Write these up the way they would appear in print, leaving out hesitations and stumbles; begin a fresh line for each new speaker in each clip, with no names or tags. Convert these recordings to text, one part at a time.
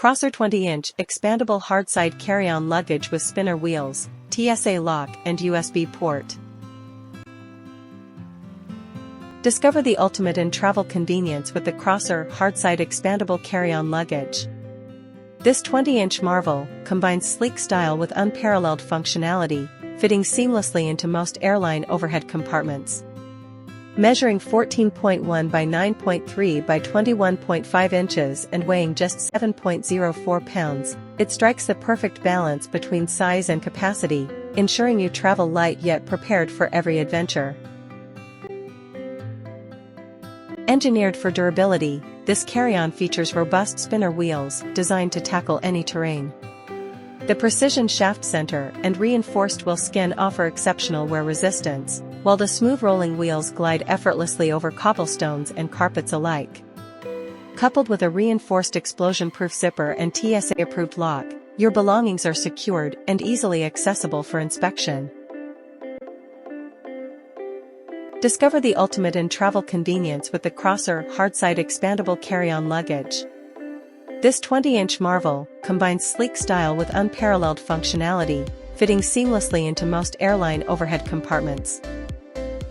KROSER 20-inch expandable hardside carry-on luggage with spinner wheels, TSA lock and USB port. Discover the ultimate in travel convenience with the KROSER hardside expandable carry-on luggage. This 20-inch marvel combines sleek style with unparalleled functionality, fitting seamlessly into most airline overhead compartments. Measuring 14.1 by 9.3 by 21.5 inches and weighing just 7.04 pounds, it strikes the perfect balance between size and capacity, ensuring you travel light yet prepared for every adventure. Engineered for durability, this carry-on features robust spinner wheels designed to tackle any terrain. The precision shaft center and reinforced wheel skin offer exceptional wear resistance, while the smooth rolling wheels glide effortlessly over cobblestones and carpets alike. Coupled with a reinforced explosion-proof zipper and TSA-approved lock, your belongings are secured and easily accessible for inspection. Discover the ultimate in travel convenience with the KROSER hardside expandable carry-on luggage. This 20-inch marvel combines sleek style with unparalleled functionality, fitting seamlessly into most airline overhead compartments.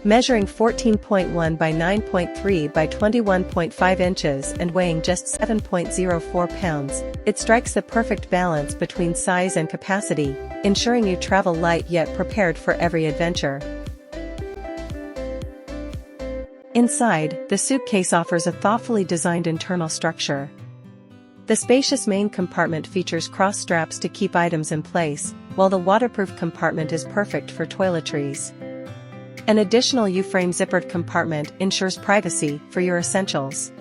Measuring 14.1 by 9.3 by 21.5 inches and weighing just 7.04 pounds, it strikes the perfect balance between size and capacity, ensuring you travel light yet prepared for every adventure. Inside, the Suitcase offers a thoughtfully designed internal structure. The spacious main compartment features cross straps to keep items in place, while the waterproof compartment is perfect for toiletries. An additional U-frame zippered compartment ensures privacy for your essentials.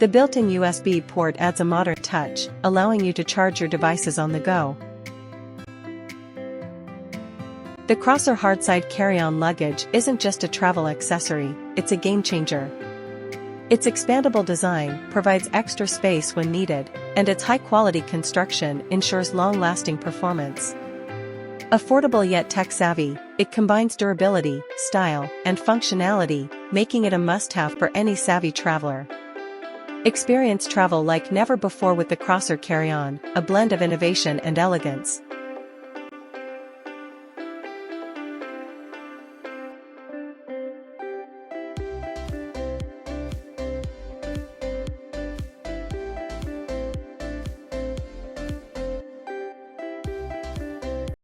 The built-in USB port adds a modern touch, allowing you to charge your devices on the go. The KROSER hardside carry-on luggage isn't just a travel accessory, it's a game-changer. Its expandable design provides extra space when needed, and its high-quality construction ensures long-lasting performance. Affordable yet tech-savvy, it combines durability, style, and functionality, making it a must-have for any savvy traveler. Experience travel like never before with the KROSER carry-on, a blend of innovation and elegance.